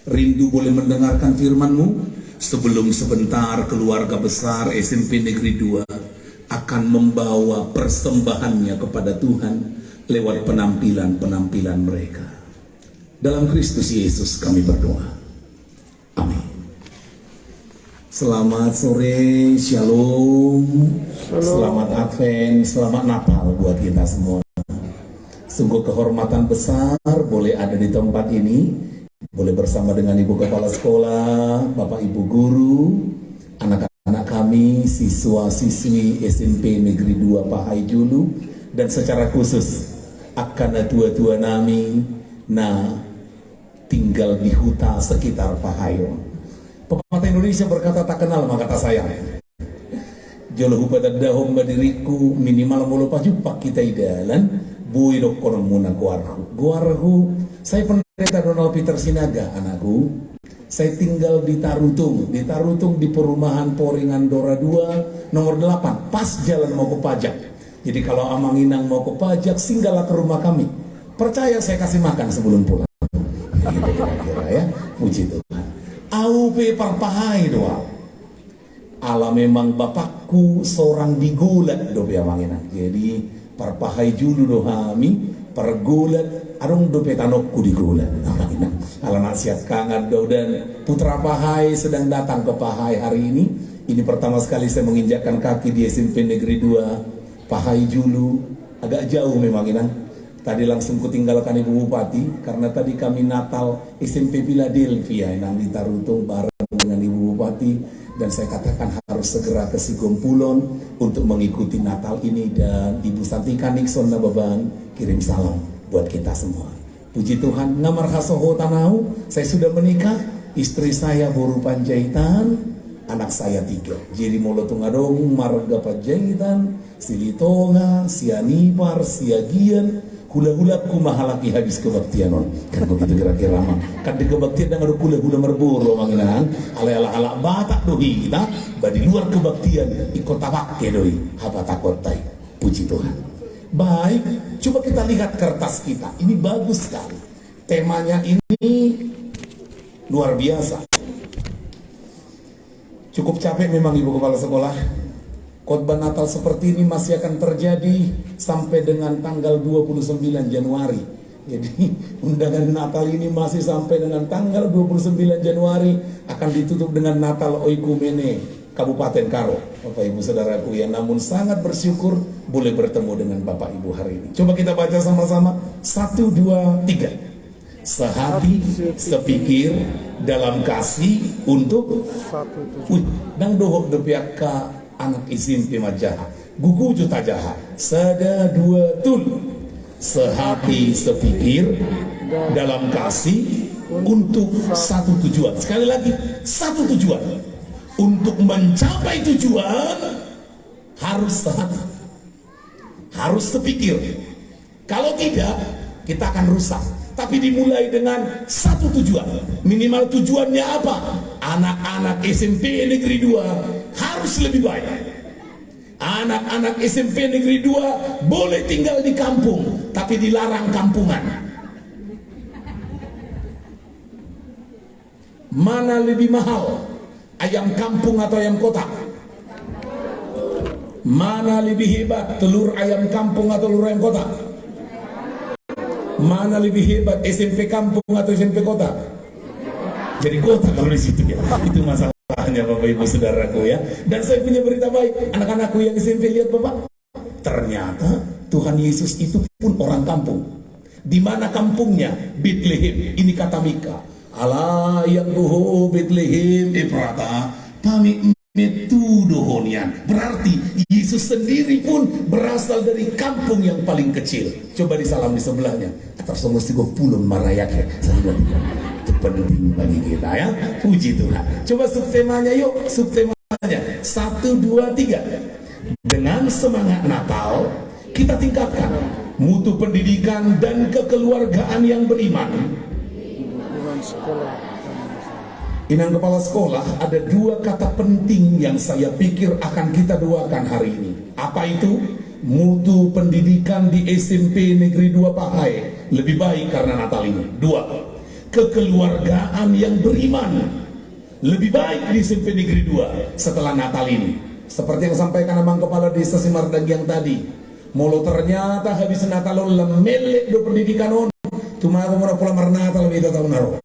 Rindu boleh mendengarkan firman-Mu. Sebelum sebentar keluarga besar SMP Negeri 2 akan membawa persembahannya kepada Tuhan lewat penampilan-penampilan mereka. Dalam Kristus Yesus kami berdoa. Amin. Selamat sore, shalom. Selamat Advent, selamat Natal buat kita semua. Sungguh kehormatan besar boleh ada di tempat ini. Boleh bersama dengan Ibu Kepala Sekolah, Bapak Ibu Guru, anak-anak kami, siswa-siswi SMP Negeri 2 Pahai Julu, dan secara khusus akan tua-tua nami tinggal di huta sekitar Pahayo. Pepatah Indonesia berkata tak kenal maka tak sayang. Jolo pada dahom badiriku minimal mulu pajupak kita idalan bui dokor muna guarhu. Saya pendeta Donald Peter Sinaga, anakku. Saya tinggal di Tarutung di perumahan Poringan Dora 2 nomor 8, pas jalan mau ke Pajak. Jadi kalau Amang Inang mau ke Pajak, singgahlah ke rumah kami. Percaya saya kasih makan sebelum pulang. Gitu kira-kira ya, puji Tuhan. Aupe parpahai doa. Ala memang bapakku seorang digulat dobe Amang Inang. Jadi parpahai julu dohami pergulat arung dope tanokku digulat. Ala nasihat kangen do dan putra Pahai sedang datang ke Pahai hari ini. Ini pertama sekali saya menginjakkan kaki di SMP Negeri 2 Pahai Julu. Agak jauh memang Inang. Tadi langsung kutinggalkan Ibu Bupati karena tadi kami Natal SMP Philadelphia Inang di Tarutung bareng dengan Ibu Bupati, dan saya katakan harus segera ke Sigompulon untuk mengikuti Natal ini, dan Ibu Santika Nixon Nababang kirim salam buat kita semua. Puji Tuhan, ngamar hasoho tanau, saya sudah menikah, istri saya Boru Panjaitan, anak saya 3. Jadi molotungadong marga Panjaitan, Silitonga, Sianipar, Siagian, hula-hula kumahalaki habis kebaktian on. Kan begitu kira-kira mah. Kan di kebaktian dan ada hula-hula merboro manginan. Ala-ala batak dohi kita, badi luar kebaktian ikut tabakke dohi. Haba takotai. Puji Tuhan. Baik, coba kita lihat kertas kita. Ini bagus sekali. Temanya ini luar biasa. Cukup capek memang Ibu Kepala Sekolah. Khotbah Natal seperti ini masih akan terjadi sampai dengan tanggal 29 Januari. Jadi undangan Natal ini masih sampai dengan tanggal 29 Januari, akan ditutup dengan Natal Oikumene Kabupaten Karo. Bapak Ibu Saudaraku ya, namun sangat bersyukur boleh bertemu dengan Bapak Ibu hari ini. Coba kita baca sama-sama. 1, 2, 3. Sehati, sepikir, dalam kasih untuk nang dohok depiak ka anak izin pimajaha gugu juta jaha sada 2 tul. Sehati sepikir dalam kasih untuk satu tujuan. Sekali lagi, satu tujuan. Untuk mencapai tujuan harus sehati, harus sepikir. Kalau tidak, kita akan rusak. Tapi dimulai dengan satu tujuan. Minimal tujuannya apa? Anak-anak SMP Negeri 2 harus lebih baik. Anak-anak SMP Negeri 2 boleh tinggal di kampung, tapi dilarang kampungan. Mana lebih mahal? Ayam kampung atau ayam kota? Mana lebih hebat? Telur ayam kampung atau telur ayam kota? Mana lebih hebat, SMP kampung atau SMP kota? Jadi kota kalau di situ ya. Itu masalahnya Bapak Ibu Saudaraku ya. Dan saya punya berita baik, anak-anakku yang SMP, lihat Bapak. Ternyata Tuhan Yesus itu pun orang kampung. Di mana kampungnya? Bethlehem. Ini kata Mika. Ala yang doho Bethlehem Efrata pami metudohonian. Berarti Yesus sendiri pun berasal dari kampung yang paling kecil. Coba disalam di sebelahnya. Atau semua sigo pulun marayaknya. Itu penting bagi kita ya. Puji Tuhan. Coba subtemanya yuk. Subtemanya 1, 2, 3. Dengan semangat Natal kita tingkatkan mutu pendidikan dan kekeluargaan yang beriman. Inang Kepala Sekolah, ada 2 kata penting yang saya pikir akan kita doakan hari ini. Apa itu? Mutu pendidikan di SMP Negeri 2 Pahai lebih baik karena Natal ini. 2, kekeluargaan yang beriman lebih baik di SMP Negeri 2 setelah Natal ini. Seperti yang sampaikan Abang Kepala Desa Simardagi yang tadi, molo ternyata habis Natal lemelek do pendidikan on cuma aku mau pulang Natal lebih tahun naro.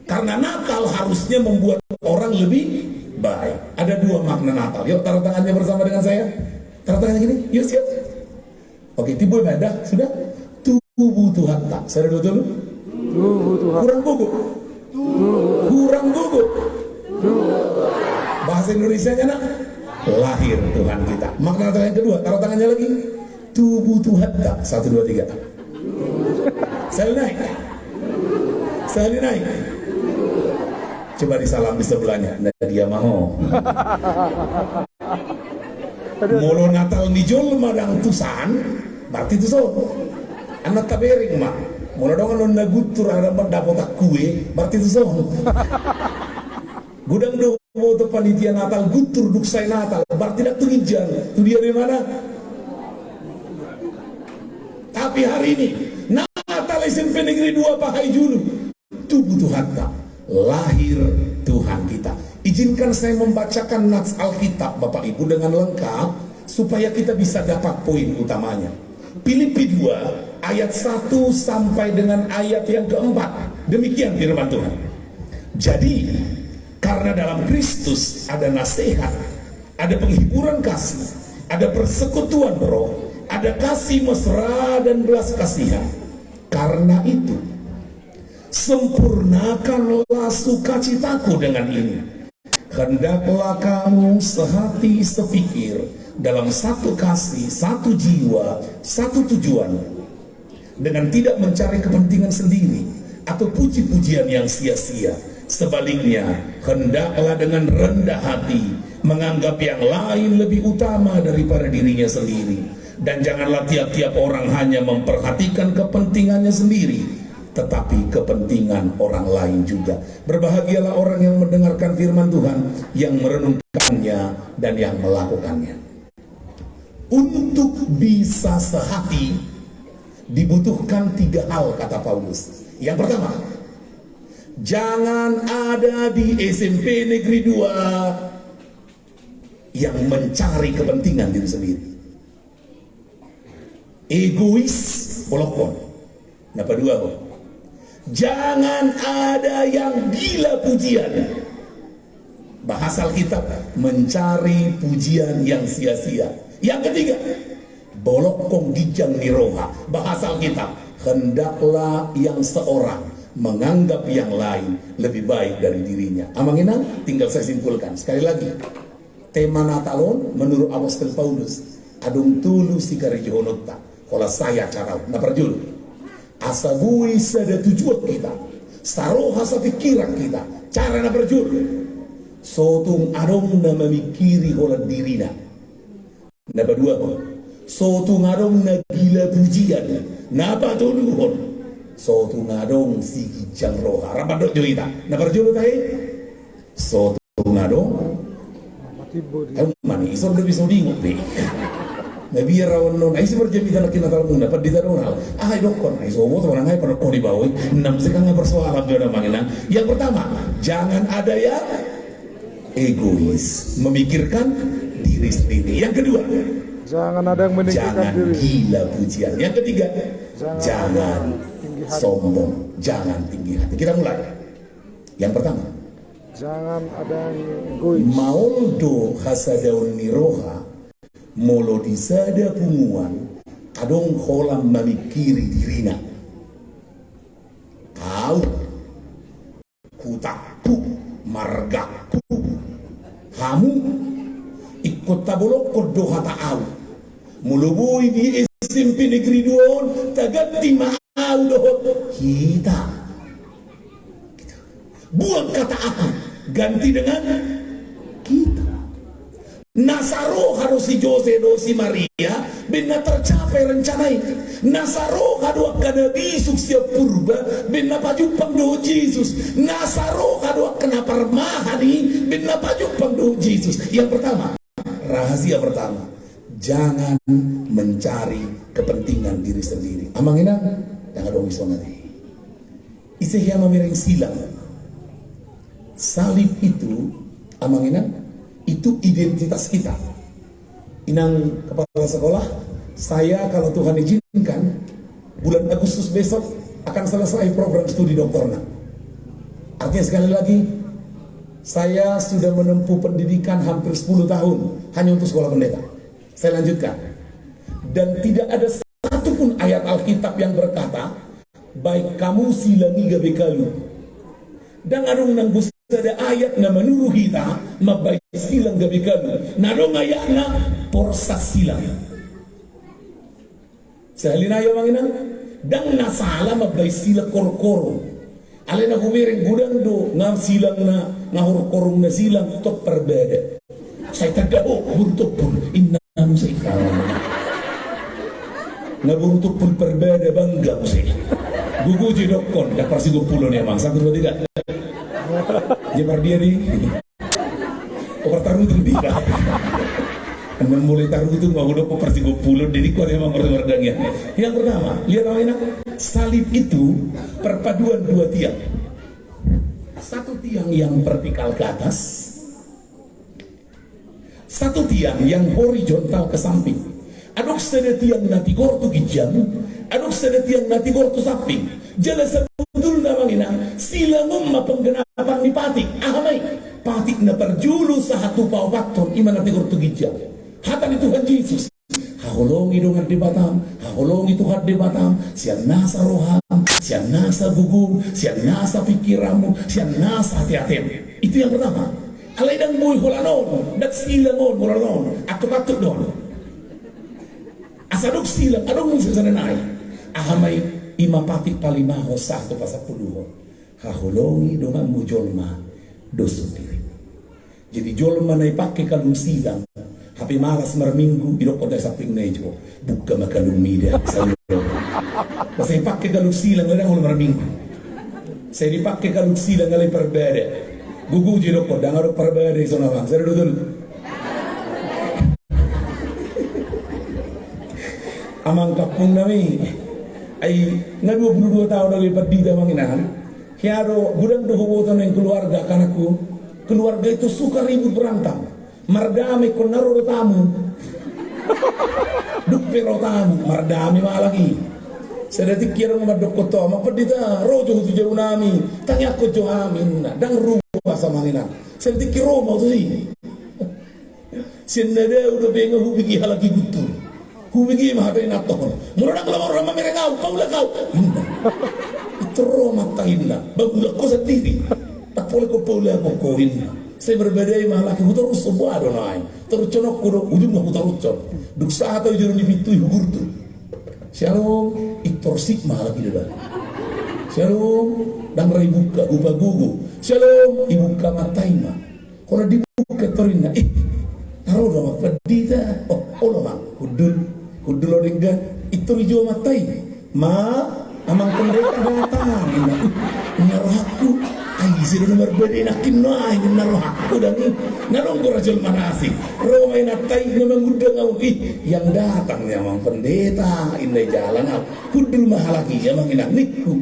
Karena Natal harusnya membuat orang lebih baik. Ada dua makna Natal. Yuk taruh tangannya bersama dengan saya. Taruh tangannya gini. Yuk siap. Oke, tibu ibadah sudah. Tubuh Tuhan tak. Saya dulu dulu. Tubuh Tuhan. Kurang gugup. Kurang gugup. Bahasa Indonesia-nya nak. Lahir Tuhan kita. Makna Natal yang kedua. Taruh tangannya lagi. Tubuh Tuhan tak. 1, 2, 3. Saya naik. Saya naik. Coba disalam di sebelahnya. Nah, dia mau. Molo Natal nijol madang tusan, berarti itu so. Anak tabering mah. Molo dong anu nagutur ada dapat kue, berarti itu so. Gudang do mau panitia Natal gutur duksai Natal, berarti dak tugijan. Itu dia di mana? Tapi hari ini Natal SMP Negeri 2 Pahai Julu. Tubuh Tuhan tak. Lahir Tuhan kita. Izinkan saya membacakan nats Alkitab Bapak Ibu dengan lengkap supaya kita bisa dapat poin utamanya. Filipi 2 ayat 1 sampai dengan ayat yang keempat. Demikian firman Tuhan. Jadi karena dalam Kristus ada nasihat, ada penghiburan kasih, ada persekutuan roh, ada kasih mesra dan belas kasihan. Karena itu sempurnakanlah sukacitaku dengan ini. Hendaklah kamu sehati sepikir dalam satu kasih, satu jiwa, satu tujuan, dengan tidak mencari kepentingan sendiri atau puji-pujian yang sia-sia. Sebaliknya, hendaklah dengan rendah hati menganggap yang lain lebih utama daripada dirinya sendiri. Dan janganlah tiap-tiap orang hanya memperhatikan kepentingannya sendiri, tetapi kepentingan orang lain juga. Berbahagialah orang yang mendengarkan firman Tuhan, yang merenungkannya dan yang melakukannya. Untuk bisa sehati dibutuhkan 3 hal, kata Paulus. Yang pertama, jangan ada di SMP Negeri 2 yang mencari kepentingan diri sendiri. Egois bolokon. Napa dua kok? Jangan ada yang gila pujian. Bahasa Alkitab, mencari pujian yang sia-sia. Yang ketiga, bolokong gijang niroha. Bahasa Alkitab, hendaklah yang seorang menganggap yang lain lebih baik dari dirinya. Amanginang, tinggal saya simpulkan sekali lagi. Tema Natalon menurut Apostol Paulus, adung tulu sikari johonota. Kalau saya cara naperjul asabui sada tujuan kita, saroha sa pikiran kita, cara naperjul sotung adong na memikiri olah dirina. Napa dua kok? Sotung adong na gila pujian. Napa tuluhon? Sotung adong si kijang roha. Ramadok joita. Naperjul tahe? Sotung adong. Mani ison lebih sodingok deh. Nabi rawan non, ay seperti kita nak natal muna, pada dita donal, ay dokon, ay sobo teman ay pada kau dibawa, enam sekarang persoalan dia orang manginan. Yang pertama, jangan ada yang egois, memikirkan diri sendiri. Yang kedua, jangan ada yang meninggikan diri. Gila pujian. Yang ketiga, jangan sombong, jangan tinggi hati. Kita mulai. Yang pertama, jangan ada yang egois. Mauldo hasadaun niroha. Molo disada punguan adong kolam memikiri dirina. Au kutakku margaku hamu ikut tabolok kodo hata au mulubui di SMP Negeri 2 tagati mau doh kita buang kata aku ganti dengan kita. Nasaro harus si Jose dosi Maria bina tercapai rencana ini. Nasaro kadua kada bisuk siap purba bina pajupang do Yesus. Nasaro kadua kena permahani bina pajupang do Yesus. Yang pertama, rahasia pertama, jangan mencari kepentingan diri sendiri. Amangina jangan dong iso nanti. Isehya mamiring silang. Salib itu, amanginan, itu identitas kita. Inang kepala sekolah, saya kalau Tuhan izinkan, bulan Agustus besok akan selesai program studi doktorna. Artinya sekali lagi, saya sudah menempuh pendidikan hampir 10 tahun hanya untuk sekolah pendeta. Saya lanjutkan. Dan tidak ada satupun ayat Alkitab yang berkata, baik kamu silangi gabe kalu. Dan adong nang busa ada ayat na menurut kita, mabaik silang gabe kalu. Nadong ayat na porsas silang. Sehalina ayo manginang, dan nasala mabaik sila kor-koro. Alena kumiring gudang do ngam silang na ngahor-korong na silang tok perbeda. Saya tagaho buntok pun inam sa ikaw. Nabuntok pun perbeda bangga ko sa guguji dokon da parsigo pulo niya mang satu dua tiga. Jemar dia di overtarung itu dia. Anak mulai taruh itu mau udah persigo pulo jadi kau memang berdangnya. Yang pertama, lihat awalnya salib itu perpaduan dua tiang. Satu tiang yang vertikal ke atas, satu tiang yang horizontal ke samping. Adok sada tiang nati gortu gijang, adok sada tiang nati gortu samping. Jala sebudul namangina sila ngumma penggenapan ni patik. Ahamay, patik na perjulu sahatu pawaton iman nati gortu gijang. Hatan Tuhan Yesus. Haholongi dongan di Batam, haholongi Tuhan di Batam. Sian nasa roham, sian nasa gugum, sian nasa pikiranmu, sian nasa hati-hatimu. Itu yang pertama. Alay dan muy holanon, dak silangon holanon, atuk-atuk don. Asadok silang, adong musuh sananay. Ahamay imapatik palimaho satu pasapuluho. Haholongi dongan mu jolma dosun diri. Jadi jolma na ipake kalung silang. Tapi malas marminggu idok pada samping nejo buka makalung mida saya pakai kalung silang ngadang ulah marminggu saya dipakai kalung silang ngalai perbeda gugu jidok pada ngadok perbeda iso bang saya dudul amang kapung nami ay nga 22 tahun lagi perdita manginahan kiaro gudang dohobotan ng keluarga kanakku keluarga itu suka ribut berantem mardami kon naro tamu dupero tamu mardami malagi sedati kira madok ko to mapedita rojo tu jauh nami tanya ko jo amin dang ruwa sama ngina sedati kiro mau tu si sinade udah benga hubigi halagi gutur hubigi mahadai naton murang lamar rama mereka kau lah kau itu roma tahinna bagula ko sendiri tak boleh ko pula ko hinna. Saya berbeda malaki hutarus sebuah donai terus conok kudo ujungnya hutarus duk saat itu jadi pintu hugurtu shalom itorsik malaki dah shalom dan ribuka ubah gugu shalom ibuka mataima kalau dibuka torina taruh dong pedida oh mang hudul orangga itu hijau matai amang pendeta datang narohaku ay sila nomor beda nakin na ay narohaku dan narong ko rajol manasik romay natay na mangudang ako yang datang niya amang pendeta inday jalan ako hudul mahalaki amang inaknikku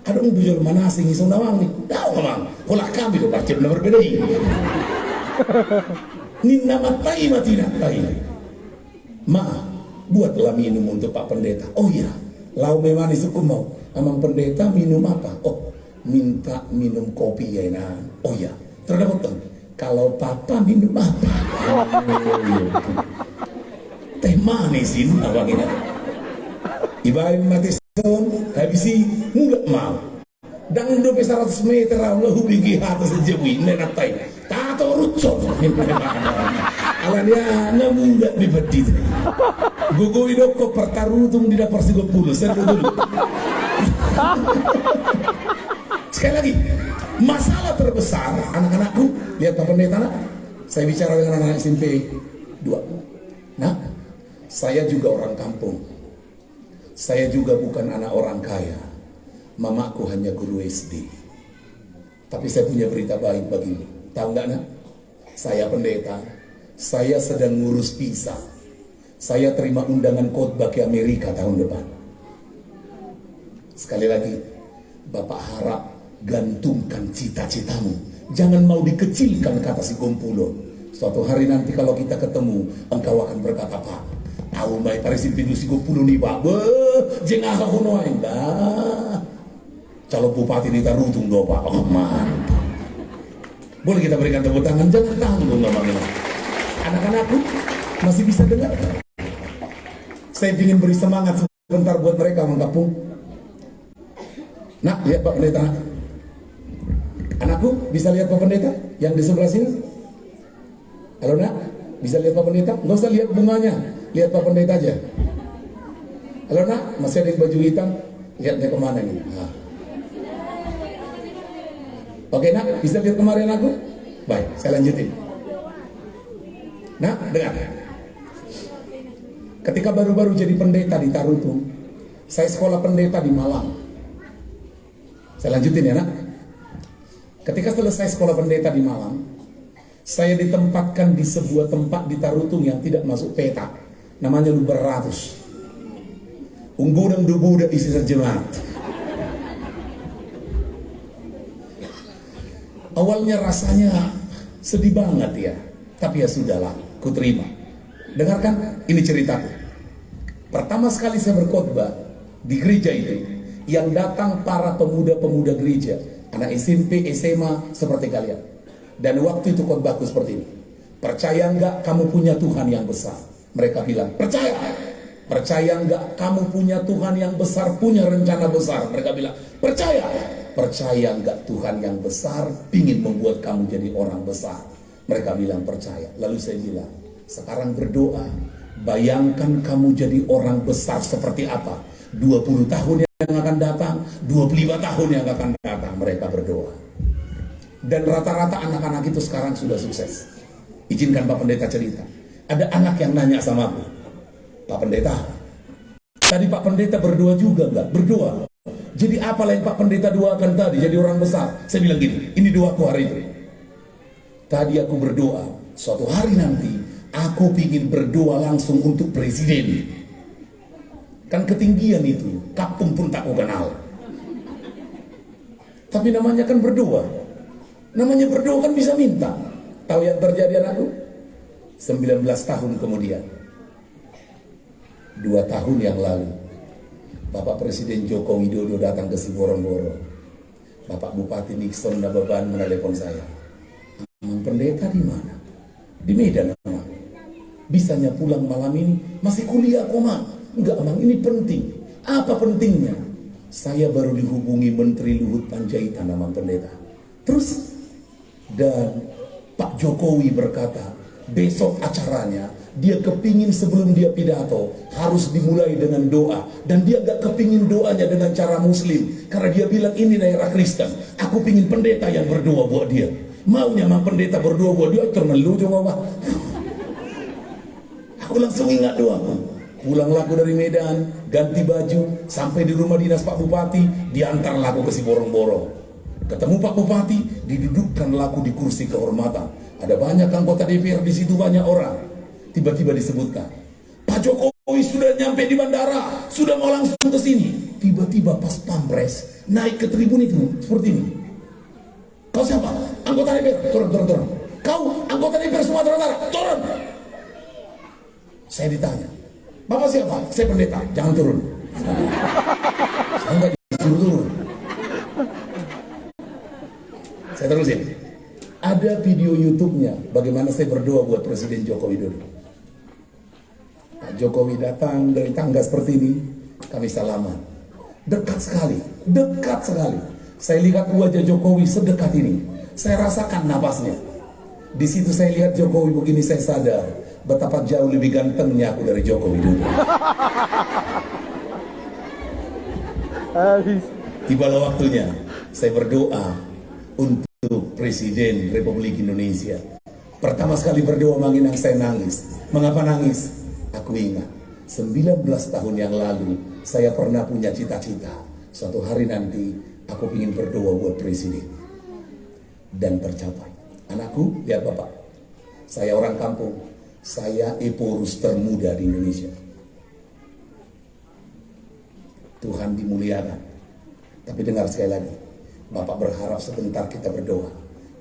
adong bujol manasik isong nawang niku daw amang wala kami do rajol nomor beda ninna matay mati natay buatlah minum untuk Pak Pendeta. Oh iya, lau memang isuku mau. Amang pendeta minum apa? Oh, minta minum kopi ya nah. Oh iya, terdapat kalau papa minum apa? Teh manisin abang ini. Ibarat mati son, habisi mulak mau. Dan udah 100 meter Allah hubigi hata sejewi nenatai. Tato rucon. Alanya namulat di bedit. Gugu idok ko pertarutung di dapur 30 saya dulu. Sekali lagi, masalah terbesar anak-anakku, lihat Pak Pendeta nak, saya bicara dengan anak-anak SMP 2. Nah, saya juga orang kampung. Saya juga bukan anak orang kaya. Mamaku hanya guru SD. Tapi saya punya berita baik bagimu. Tahu nggak nak? Saya pendeta. Saya sedang ngurus visa. Saya terima undangan khotbah ke Amerika tahun depan. Sekali lagi, Bapak harap gantungkan cita-citamu. Jangan mau dikecilkan, kata si Gompulo. Suatu hari nanti kalau kita ketemu, engkau akan berkata, Pak, tahu baik parisi pindu si Gompulo nih, Pak. Jengah hono enggak. Calon bupati di Tarutung do, Pak. Oh, mantap. Boleh kita berikan tepuk tangan, jangan tanggung ngomongnya. Anak-anakku masih bisa dengar? Saya ingin beri semangat sebentar buat mereka mengkapung. Nah, lihat Pak Pendeta. Anakku, bisa lihat Pak Pendeta yang di sebelah sini? Halo nak, bisa lihat Pak Pendeta? Nggak usah lihat bunganya, lihat Pak Pendeta aja. Halo nak, masih ada yang baju hitam? Lihatnya kemana nih? Nah. Oke nak, bisa lihat kemarin aku? Baik, saya lanjutin. Nah, dengar. Ketika baru-baru jadi pendeta di Tarutung, saya sekolah pendeta di Malang. Saya lanjutin ya nak. Ketika selesai sekolah pendeta di Malang, saya ditempatkan di sebuah tempat di Tarutung yang tidak masuk peta. Namanya Luberratus. Unggu dan dubu udah isi jemaat. Awalnya rasanya sedih banget ya, tapi ya sudahlah, ku terima. Dengarkan, ini ceritaku. Pertama sekali saya berkhotbah di gereja itu, yang datang para pemuda-pemuda gereja, anak SMP, SMA seperti kalian. Dan waktu itu khotbahku seperti ini. Percaya enggak kamu punya Tuhan yang besar? Mereka bilang, percaya. Percaya enggak kamu punya Tuhan yang besar, punya rencana besar? Mereka bilang, percaya. Percaya enggak Tuhan yang besar ingin membuat kamu jadi orang besar? Mereka bilang percaya. Lalu saya bilang, sekarang berdoa. Bayangkan kamu jadi orang besar seperti apa? 20 tahun yang akan datang, 25 tahun yang akan datang. Mereka berdoa. Dan rata-rata anak-anak itu sekarang sudah sukses. Izinkan Pak Pendeta cerita. Ada anak yang nanya sama aku, Pak Pendeta, tadi Pak Pendeta berdoa juga enggak? Berdoa. Jadi apalah yang Pak Pendeta doakan tadi? Jadi orang besar. Saya bilang gini, ini doaku hari itu. Tadi aku berdoa, suatu hari nanti aku ingin berdoa langsung untuk presiden. Kan ketinggian itu, kapung pun tak aku kenal. Tapi namanya kan berdoa. Namanya berdoa kan bisa minta. Tahu yang terjadi anakku? 19 tahun kemudian, 2 tahun yang lalu, Bapak Presiden Joko Widodo datang ke Siborong-Borong. Bapak Bupati Nixon Nababan menelepon saya. Mang Pendeta di mana? Di Medan, Mang. Bisanya pulang malam ini, masih kuliah kok, Mang. Enggak, Mang, ini penting. Apa pentingnya? Saya baru dihubungi Menteri Luhut Panjaitan, Mang Pendeta. Terus, dan Pak Jokowi berkata, besok acaranya, dia kepingin sebelum dia pidato harus dimulai dengan doa, dan dia gak kepingin doanya dengan cara muslim, karena dia bilang ini daerah Kristen. Aku pingin pendeta yang berdoa buat dia. Maunya Mang Pendeta berdoa buat dia, termelu juga. Aku langsung ingat doaku. Pulanglah aku dari Medan, ganti baju, sampai di rumah dinas Pak Bupati, diantarlah aku ke Siborong-Borong. Ketemu Pak Bupati, didudukkanlah aku di kursi kehormatan. Ada banyak anggota DPR di situ, banyak orang. Tiba-tiba disebutkan, Pak Jokowi sudah nyampe di bandara, sudah mau langsung ke sini. Tiba-tiba pas pampres naik ke tribun itu seperti ini. Kau siapa? Anggota DPR. Turun. Kau anggota DPR Sumatera Utara. Turun. Saya ditanya, Bapak siapa? Saya pendeta. Jangan turun. Saya enggak disuruh turun. Saya terusin. Ada video YouTube-nya bagaimana saya berdoa buat Presiden Joko Widodo. Pak Jokowi datang dari tangga seperti ini, kami salaman. Dekat sekali. Saya lihat wajah Jokowi sedekat ini. Saya rasakan napasnya. Di situ saya lihat Jokowi begini, saya sadar betapa jauh lebih gantengnya aku dari Joko Widodo. Tibalah waktunya saya berdoa untuk Presiden Republik Indonesia. Pertama sekali berdoa menginang saya nangis. Mengapa nangis? Aku ingat 19 tahun yang lalu saya pernah punya cita-cita. Suatu hari nanti aku ingin berdoa buat Presiden. Dan tercapai. Anakku, lihat Bapak. Saya orang kampung. Saya eporus termuda di Indonesia. Tuhan dimuliakan. Tapi dengar sekali lagi, Bapak berharap sebentar kita berdoa.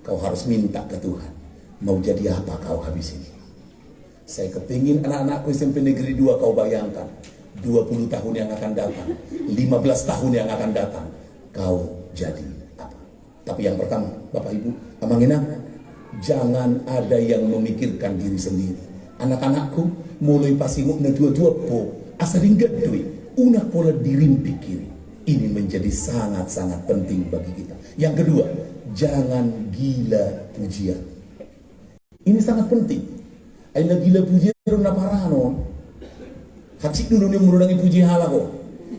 Kau harus minta ke Tuhan, mau jadi apa kau habis ini. Saya kepingin anak-anakku SMP Negeri 2 kau bayangkan, 20 tahun yang akan datang, 15 tahun yang akan datang, kau jadi apa. Tapi yang pertama, Bapak Ibu, Amangina, jangan ada yang memikirkan diri sendiri. Anak-anakku, mulai pasinguk na dua-dua po, asaring gadui, una pola dirim pikiri. Ini menjadi sangat-sangat penting bagi kita. Yang kedua, jangan gila pujian. Ini sangat penting. Aina gila pujian na parano. Hacik dulu nih menurangi puji hala kok.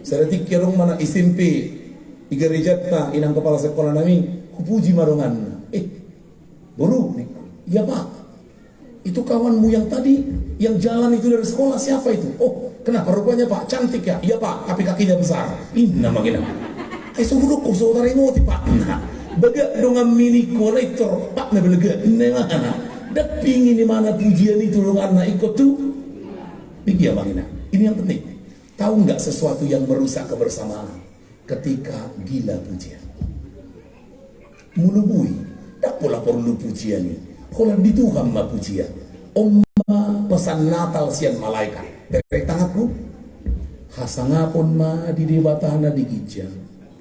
Serati kerong mana SMP di gereja ta inang kepala sekolah nami puji marongan. Buru, iya Pak. Itu kawanmu yang tadi yang jalan itu dari sekolah siapa itu? Oh, kenapa rupanya Pak cantik ya? Iya Pak, tapi kakinya besar. Ini nama gina. Suruh kok saudara ngoti Pak. Nah, baga dengan mini kolektor Pak na belega. Nah, dak pingin di mana pujian itu dong anak ikut tuh. Pikir Bang Ina. Ini yang penting. Tahu nggak sesuatu yang merusak kebersamaan ketika gila pujian? Mulubui, tak pola perlu pujian ini. Kalau di Tuhan ma pujian. Omma pesan Natal sian malaikat. Dari tanganku, hasangapun ma di debatana di gijang.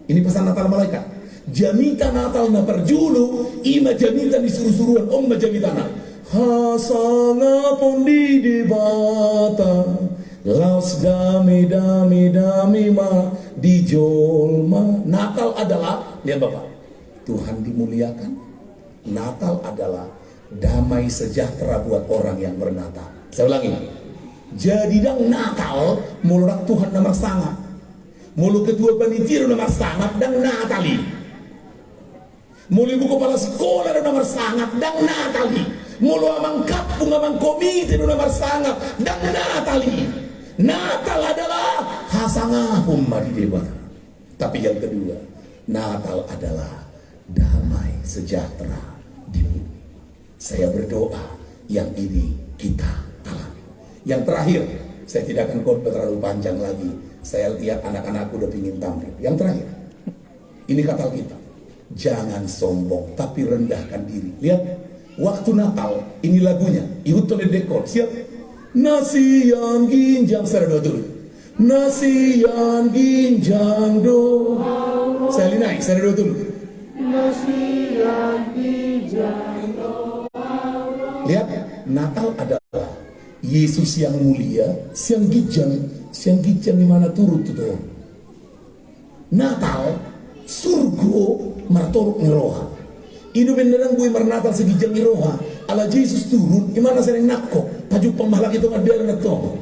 Ini pesan Natal malaikat. Jamita Natal na perjulu, ima jamita disuruh-suruhan omma jamitana. Hasangapun di debata. Laus dami ma di jolma. Natal adalah, lihat Bapak, Tuhan dimuliakan. Natal adalah damai sejahtera buat orang yang bernatal. Saya ulangi. Jadi dang Natal mulurak Tuhan nomor sangat. Mulu ketua panitia nomor sangat dan Natali. Mulu ibu kepala sekolah nomor sangat dan Natali. Mulu amang kapung amang komite nomor sangat dan Natali. Natal adalah hasangapun mari dewa. Tapi yang kedua, Natal adalah damai sejahtera di bumi. Saya berdoa yang ini kita alami. Yang terakhir, saya tidak akan khotbah terlalu panjang lagi. Saya lihat anak-anakku udah pingin tampil. Yang terakhir, ini kata kita, jangan sombong tapi rendahkan diri. Lihat, waktu Natal ini lagunya. Ikut oleh dekor. Siap? Nasi yang ginjang, saya doa dulu. Nasi yang ginjang do. Saya linai, saya doa dulu. Nasi yang ginjang do. Lihat, Natal adalah Yesus yang mulia, siang gijang di mana turut itu. Natal, surga martorok ngeroha. Ini beneran gue mernatal segijang ngeroha. Ala Yesus turun, gimana sering nakok. Paju pembalak itu ngadel nato.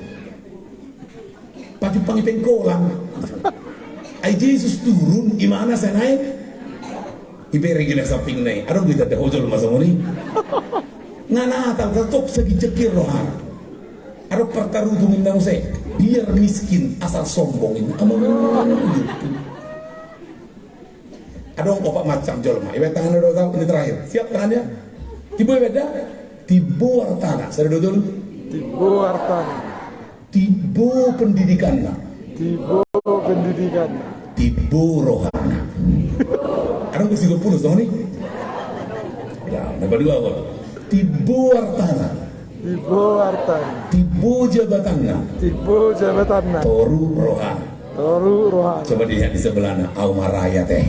Paju pangipeng kolang. Ay Yesus turun, gimana saya naik? Iberi gila samping naik. Adong kita ada hojol masa muni. Natal tatok segijekir rohana. Adong pertarutungin nang saya. Biar miskin asal sombongin. Adong opak macam jolma. Ibe tangan do tahu ini terakhir. Siap tangannya? Tibo beda. Tibo artana. Saya dulu. Tibo artana. Tibo pendidikanna. Tibo pendidikanna. Tibo rohana. Adong mesti 20 dong nih. Ya, nomor 2 apa? Tibo artana. Tibo artana. Tibo jabatanna. Tibo jabatanna. Toru rohana. Toru rohana. Coba dilihat di sebelahnya, Aumaraya teh.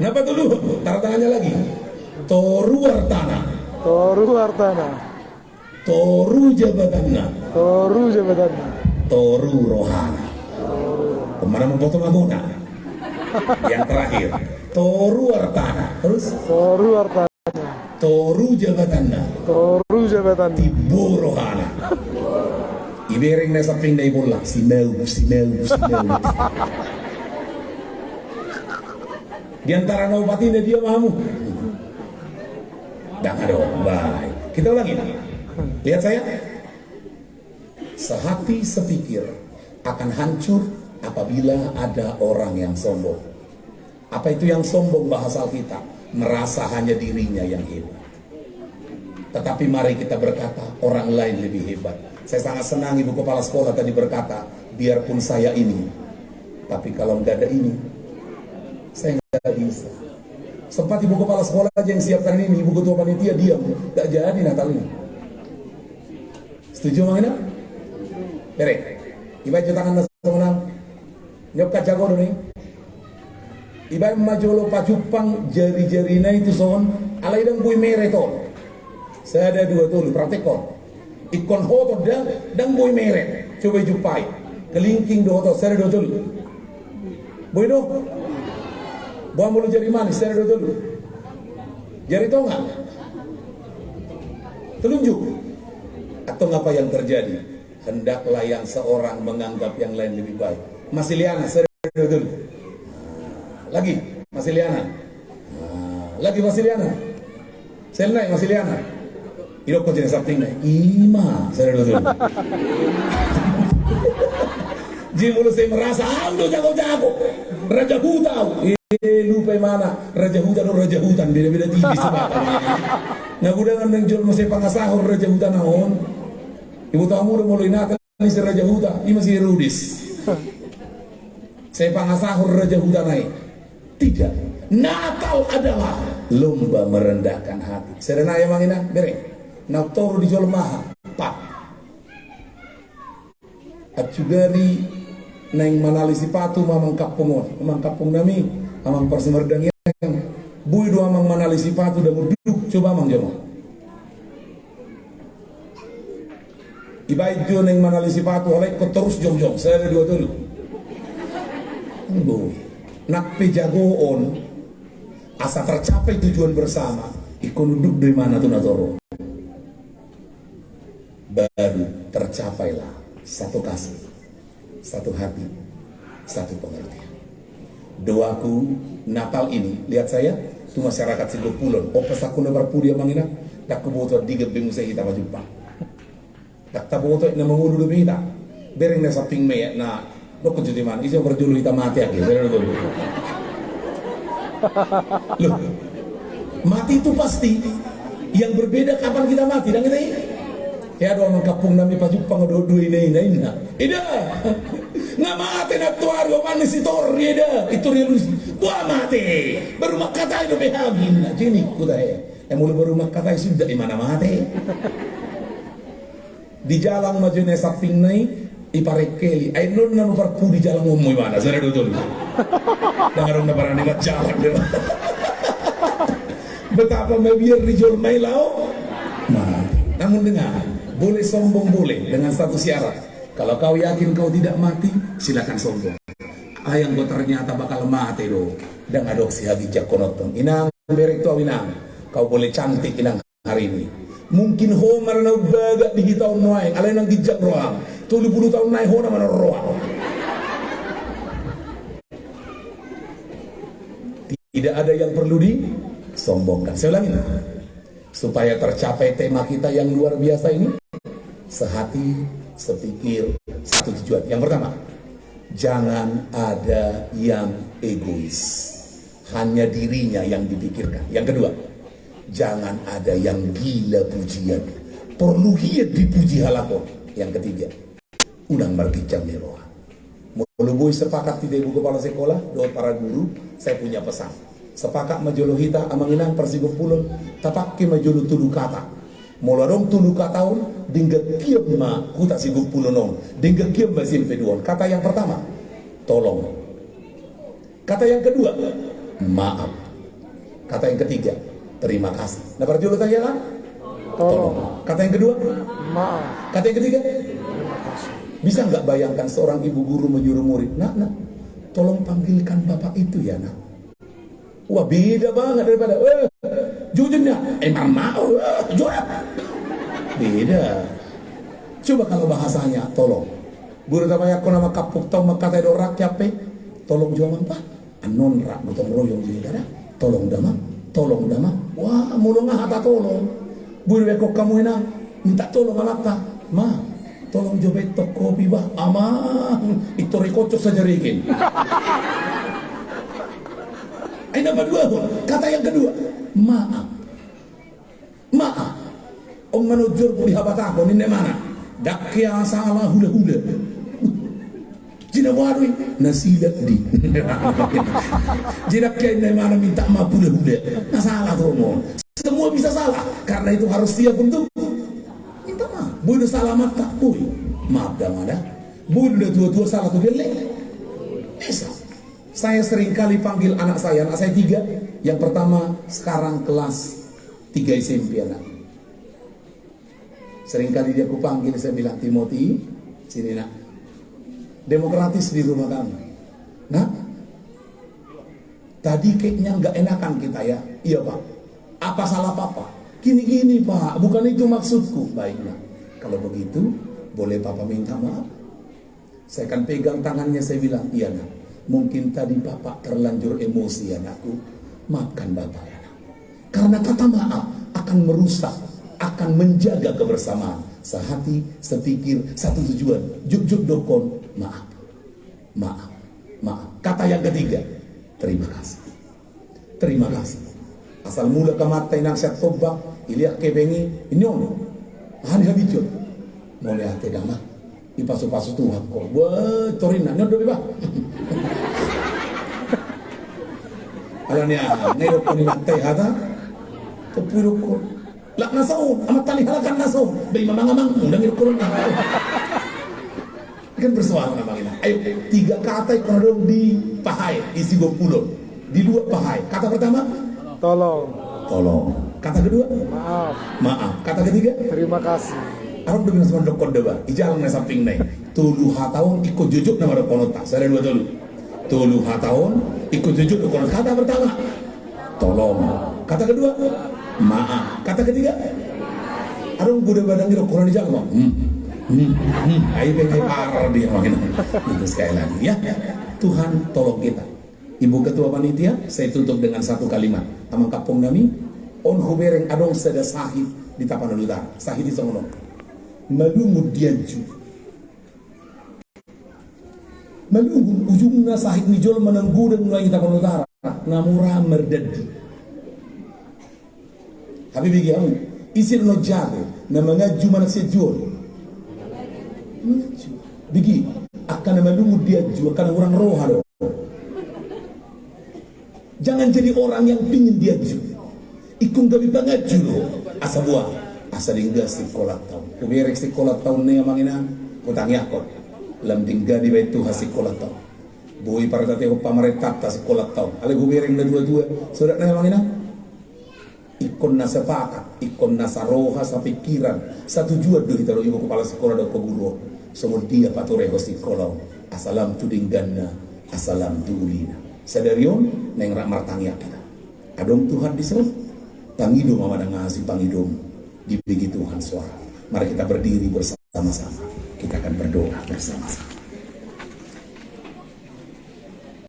Kenapa dulu? Taruh tangannya lagi. Toru artana. Toru artana. Toru jabatanna. Toru jabatanna. Toru rohana. Kemana memotong amuna? Yang terakhir, Toru artana. Terus? Toru artana. Toru jabatanna. Toru jabatanna. Tibo rohana. Ibereng na samping na ibola. Simeu. Di antara naupatinnya dia mahamu. Dah dong, baik. Kita ulangi. Lihat saya. Sehati sepikir akan hancur apabila ada orang yang sombong. Apa itu yang sombong bahasa kita? Merasa hanya dirinya yang hebat. Tetapi mari kita berkata orang lain lebih hebat. Saya sangat senang ibu kepala sekolah tadi berkata, biarpun saya ini Tapi kalau nggak ada ini, saya nggak bisa. Sempat ibu kepala sekolah aja yang siapkan ini, ibu ketua panitia diam, nggak jadi Natal ini. Setuju Mang Ina? Bere, iba tangan nasa menang, nyok kaca kodo nih. Iba majolo pacupang jari-jarina itu son, alai dang bui mere tol. Saya ada dua tuh, praktek kon. Ikon hoto dan bui mere, coba jumpai. Kelingking do hoto, saya ada dua tuh. Bui do, buang mulu jari manis, saya ada dua tuh. Jari tonga, telunjuk. Atau apa yang terjadi? Hendaklah yang seorang menganggap yang lain lebih baik. Masih liana, saya ada dua tuh. Lagi masih liana, lagi masih liana, selnai masih liana. Hidup kau tidak sabting naik, ima saya dulu. Jadi mulut saya merasa, udah jago-jago, raja hutan. Lupa mana, raja hutan beda-beda tipis sebabnya. Nah udah kan jual masih pangasahur raja hutan naon. Ibu tamu udah mulai Natal ini si raja hutan, ini masih rudis. Saya pangasahur raja hutan naik. Tidak, Natal adalah lomba merendahkan hati. Serena ya mangina, bere. Natal dijual mahal, pak. Acugari neng manalisi patu mamang kapungon, mamang kapung nami, mamang persemerdang yang bui dua mamang manalisi patu dan duduk coba mang jemo. Ibai jo neng manalisi patu, oleh kau terus jong-jong. Saya ada dua dulu. Bui. Nak pejagoon asa tercapai tujuan bersama ikon duduk dari mana tuh natoro baru tercapailah satu kasih, satu hati, satu pengertian. Doaku Natal ini, lihat saya itu masyarakat Sigopulon opas aku lebar puri mangina tak kebutuhan diga bemu saya kita majumpa tak taboto na mangulu lebih kita bereng na saping me na lo kejudi man, isang berjulu kita mati aja. Loh, mati itu pasti. Yang berbeda kapan kita mati, dan kita ini. Ya doang kapung nami pajupang do ini. Ida, nggak mati nak tuar go manis itu ida. Itu realus. Tua mati. Baru makata itu behagin. Nah, jadi kuda ya. Yang mulai baru makata sudah di mana mati. Di jalan majunya saping naik. Iparekeli, ay non na parpu di jalan ngomong mana, saya duduk. Dengar orang barang dekat jalan deh. Betapa mebiar dijual mailau. Nah, namun dengar, boleh sombong boleh dengan satu syarat. Kalau kau yakin kau tidak mati, silakan sombong. Ayang kau ternyata bakal mati do. Dan adopsi hagi jakonotong. Inang berek tu inang. Kau boleh cantik inang hari ini. Mungkin Homer na baga di hitau noai, alay nang gijak roang. 70 tahun naik hona mana roang. Tidak ada yang perlu disombongkan. Saya ulangi, supaya tercapai tema kita yang luar biasa ini, sehati, sepikir, satu tujuan. Yang pertama, jangan ada yang egois, hanya dirinya yang dipikirkan. Yang kedua, jangan ada yang gila pujian, perlu hiat dipuji halakon. Yang ketiga, udang markicam meroha. Mulubui sepakat tidak ibu kepala sekolah, doa para guru, saya punya pesan. Sepakat majolo hita amanginang Persigopulon, tapake majolo tulu kata. Molarong tulu kataun, dingga kiam ma huta Sigopulon, dingga kiam ma simpeduon. Kata yang pertama, tolong. Kata yang kedua, maaf. Kata yang ketiga, terima kasih. Nah perjolo tanya kan? Tolong. Kata yang kedua, maaf. Kata yang ketiga, terima kasih. Bisa nggak bayangkan seorang ibu guru menyuruh murid, nak, tolong panggilkan bapak itu ya nak. Wah beda banget daripada, jujurnya, emang mau, jual. Beda. Coba kalau bahasanya, tolong. Guru tamanya aku nama kapuk tau makata do rakyat pe, tolong jualan pak. Anon rak butong royong jadi ada. Tolong dama. Wah mulu ngahata tolong. Guru kok kamu enak minta tolong anaknya, ma. Tolong jobet toko kopi bah, aman. Itu rekocok saja rikin. Nomor dua, kata yang kedua, maaf. Om menujur pulih habat aku, ini mana? Dak yang salah hula-hula. Jadi na warui nasilat di. Jinak kain na mana minta maaf hula-hula. Nah salah tuh ngomong. Semua bisa salah karena itu harus siap untuk minta maaf. Boy udah salah mata, boy. Maaf dah mana. Boy udah tua-tua salah tuh gelek. Bisa. Saya sering kali panggil anak saya 3. Yang pertama sekarang kelas 3 SMP anak. Sering kali dia aku panggil, saya bilang, Timothy, sini nak. Demokratis di rumah kami. Nah, tadi kayaknya nggak enakan kita ya. Iya pak. Apa salah papa? Gini-gini pak, bukan itu maksudku. Baiklah, kalau begitu boleh papa minta maaf. Saya akan pegang tangannya, saya bilang, iya nak. Mungkin tadi bapak terlanjur emosi anakku. Maafkan bapak ya nak. Karena kata maaf akan merusak, akan menjaga kebersamaan. Sehati, sepikir, satu tujuan. Juk dokon, maaf. Maaf. Maaf. Kata yang ketiga, terima kasih. Terima kasih. Asal mula kamatay nang siya tobak, iliak kebengi, inyon. Hani habityon. Mulai hati dama. Ipaso-paso Tuhan ko. Wah, torin na. Nyon dobi ba? Alam niya, ngayon ko nilatay hata. Kapuro ko. Lak nasaon, amat tali halakan nasaon. Bay mamang-amang, undang irkulun na. Kan bersuara namang ina. Ayo, 3 kata yang dong di pahay, isi 20. Di 2 pahay. Kata pertama? Tolong. Tolong. Kata kedua? Maaf. Maaf. Kata ketiga? Terima kasih. Arab dengan sama dokon deba. Ijalang na samping nai. Tulu hatahun ikut jujuk nama dokon otak. Saya 2 tulu. Tulu hatahun ikut jujuk dokon. Kata pertama? Tolong. Kata kedua? Maaf. Kata ketiga? Arung budak badangi rokoran di jalan. Ayo pengen parah dia makin. Itu sekali lagi ya. Tuhan tolong kita. Ibu Ketua Panitia, saya tutup dengan satu kalimat. Amang kapong nami, on hubereng adong seda sahid di Tapanuli Utara. Sahid di Songono. Malumud dianju. Malumud ujungna sahid mijol menanggudang mulai di Tapanuli Utara. Ngamura merdadi. Habibi kamu, isin no jago, na mangaju mana sejol. Bigi, akan malumud dianju, akan orang rohado. Jangan jadi orang yang pingin diaju. Ikung gabi bangaju lo. Asa buah. Asa dingga sekolah tahun. Kuberek sekolah tahun na yang mangina. Kutang yakot. Lam dingga di baitu ha sekolah tahun. Buhi para tateo pamaretata sekolah tahun. Ale kuberek na dua-dua. Surat na yang mangina. Ikon na sepakat. Ikon na saroha sa pikiran. Sa tujuan do kita lo ibu kepala sekolah do ko guru. Semua dia patureho sekolah. Asalam tudingganna. Asalam tulina. Sadarion neng rak martangya kita. Adong Tuhan di sana. Pangidom mama ngasih pangidom di bagi Tuhan suara. Mari kita berdiri bersama-sama. Kita akan berdoa bersama-sama.